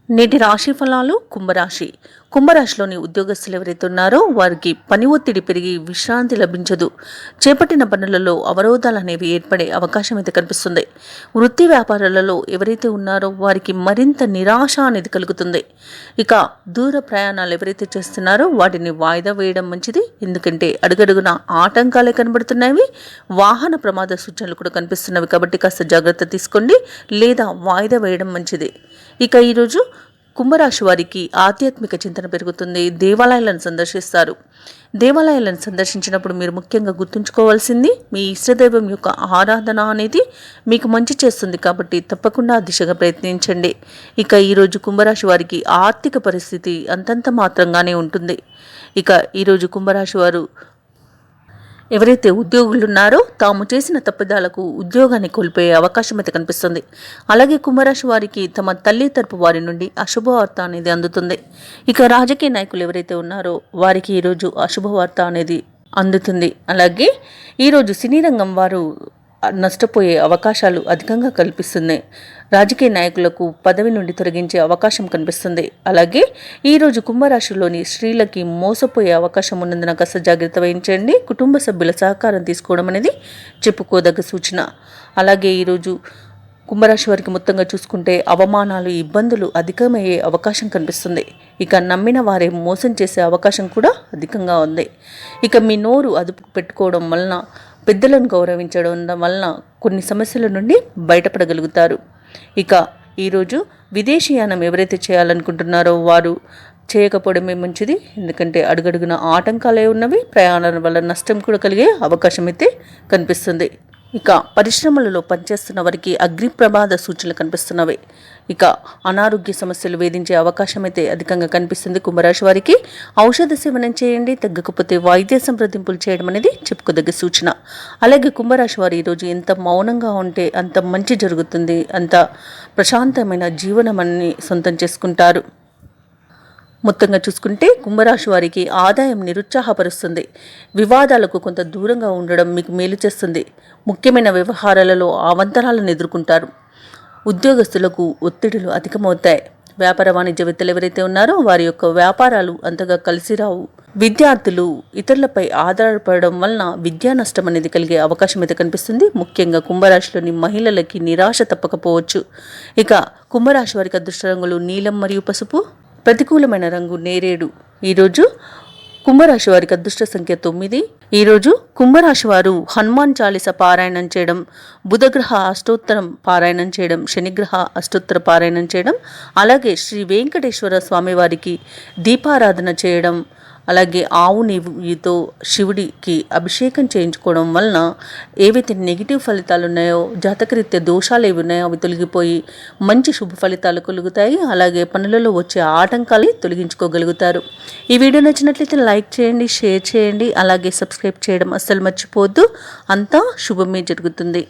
నేటి రాశి ఫలాలు కుంభరాశి. కుంభరాశిలోని ఉద్యోగస్తులు ఎవరైతే ఉన్నారో వారికి పని ఒత్తిడి పెరిగి విశ్రాంతి లభించదు. చేపట్టిన పనులలో అవరోధాలు అనేవి ఏర్పడే అవకాశం అయితే కనిపిస్తుంది. వృత్తి వ్యాపారాలలో ఎవరైతే ఉన్నారో వారికి మరింత నిరాశ అనేది కలుగుతుంది. ఇక దూర ప్రయాణాలు ఎవరైతే చేస్తున్నారో వాటిని వాయిదా వేయడం మంచిది. ఎందుకంటే అడుగడుగున ఆటంకాలే కనబడుతున్నాయి. వాహన ప్రమాద సూచనలు కూడా కనిపిస్తున్నవి కాబట్టి కాస్త జాగ్రత్త తీసుకోండి లేదా వాయిదా వేయడం మంచిది. ఇక ఈరోజు కుంభరాశి వారికి ఆధ్యాత్మిక చింతన పెరుగుతుంది. దేవాలయాలను సందర్శిస్తారు. దేవాలయాలను సందర్శించినప్పుడు మీరు ముఖ్యంగా గుర్తుంచుకోవాల్సింది మీ ఇష్టదైవం యొక్క ఆరాధన అనేది మీకు మంచి చేస్తుంది కాబట్టి తప్పకుండా ఆ దిశగా ప్రయత్నించండి. ఇక ఈరోజు కుంభరాశి వారికి ఆర్థిక పరిస్థితి అంతంత మాత్రంగానే ఉంటుంది. ఇక ఈరోజు కుంభరాశి వారు ఎవరైతే ఉద్యోగులు ఉన్నారో తాము చేసిన తప్పిదాలకు ఉద్యోగాన్ని కోల్పోయే అవకాశం అయితే కనిపిస్తుంది. అలాగే కుంభరాశి వారికి తమ తల్లి తరపు వారి నుండి అశుభవార్త అనేది అందుతుంది. ఇక రాజకీయ నాయకులు ఎవరైతే ఉన్నారో వారికి ఈరోజు అశుభవార్త అనేది అందుతుంది. అలాగే ఈరోజు సినీ రంగం వారు నష్టపోయే అవకాశాలు అధికంగా కల్పిస్తున్నాయి. రాజకీయ నాయకులకు పదవి నుండి తొలగించే అవకాశం కనిపిస్తుంది. అలాగే ఈరోజు కుంభరాశిలోని స్త్రీలకి మోసపోయే అవకాశం ఉన్నందున కాస్త జాగ్రత్త వహించండి. కుటుంబ సభ్యుల సహకారం తీసుకోవడం అనేది చెప్పుకోదగ్గ సూచన. అలాగే ఈరోజు కుంభరాశి వారికి మొత్తంగా చూసుకుంటే అవమానాలు, ఇబ్బందులు అధికమయ్యే అవకాశం కనిపిస్తుంది. ఇక నమ్మిన వారే మోసం చేసే అవకాశం కూడా అధికంగా ఉంది. ఇక మీ నోరు అదుపు పెట్టుకోవడం వలన, పెద్దలను గౌరవించడం వలన కొన్ని సమస్యల నుండి బయటపడగలుగుతారు. ఇక ఈరోజు విదేశీయానం ఎవరైతే చేయాలనుకుంటున్నారో వారు చేయకపోవడమే మంచిది. ఎందుకంటే అడుగడుగున ఆటంకాలే ఉన్నవి. ప్రయాణాల వల్ల నష్టం కూడా కలిగే అవకాశం అయితే కనిపిస్తుంది. ఇక పరిశ్రమలలో పనిచేస్తున్న వారికి అగ్ని ప్రమాద సూచనలు కనిపిస్తున్నవి. ఇక అనారోగ్య సమస్యలు వేధించే అవకాశం అయితే అధికంగా కనిపిస్తుంది. కుంభరాశి వారికి ఔషధ సేవనం చేయండి. తగ్గకపోతే వైద్య సంప్రదింపులు చేయడం అనేది చెప్పుకోదగ్గ సూచన. అలాగే కుంభరాశి వారు ఈరోజు ఎంత మౌనంగా ఉంటే అంత మంచి జరుగుతుంది. అంత ప్రశాంతమైన జీవనమని సొంతం చేసుకుంటారు. మొత్తంగా చూసుకుంటే కుంభరాశి వారికి ఆదాయం నిరుత్సాహపరుస్తుంది. వివాదాలకు కొంత దూరంగా ఉండడం మీకు మేలు చేస్తుంది. ముఖ్యమైన వ్యవహారాలలో అవాంతరాలను ఎదుర్కొంటారు. ఉద్యోగస్తులకు ఒత్తిడులు అధికమవుతాయి. వ్యాపార వాణిజ్యవేత్తలు ఎవరైతే ఉన్నారో వారి యొక్క వ్యాపారాలు అంతగా కలిసి రావు. విద్యార్థులు ఇతరులపై ఆధారపడడం వలన విద్యా నష్టం అనేది కలిగే అవకాశం అయితే కనిపిస్తుంది. ముఖ్యంగా కుంభరాశిలోని మహిళలకి నిరాశ తప్పకపోవచ్చు. ఇక కుంభరాశి వారికి అదృష్ట రంగులు నీలం మరియు పసుపు. ప్రతికూలమైన రంగు నేరేడు. ఈరోజు కుంభరాశి వారికి అదృష్ట సంఖ్య 9. ఈరోజు కుంభరాశి వారు హనుమాన్ చాలీస పారాయణం చేయడం, బుధగ్రహ అష్టోత్తరం పారాయణం చేయడం, శనిగ్రహ అష్టోత్తర పారాయణం చేయడం, అలాగే శ్రీ వెంకటేశ్వర స్వామి వారికి దీపారాధన చేయడం, అలాగే ఆవు నెయ్యితో శివుడికి అభిషేకం చేయించుకోవడం వలన ఏవైతే నెగిటివ్ ఫలితాలు ఉన్నాయో, జాతకరీత్యా దోషాలు ఏవి ఉన్నాయో అవి తొలగిపోయి మంచి శుభ ఫలితాలు కలుగుతాయి. అలాగే పనులలో వచ్చే ఆటంకాలు తొలగించుకోగలుగుతారు. ఈ వీడియో నచ్చినట్లయితే లైక్ చేయండి, షేర్ చేయండి, అలాగే సబ్స్క్రైబ్ చేయడం అస్సలు మర్చిపోవద్దు. అంతా శుభమే జరుగుతుంది.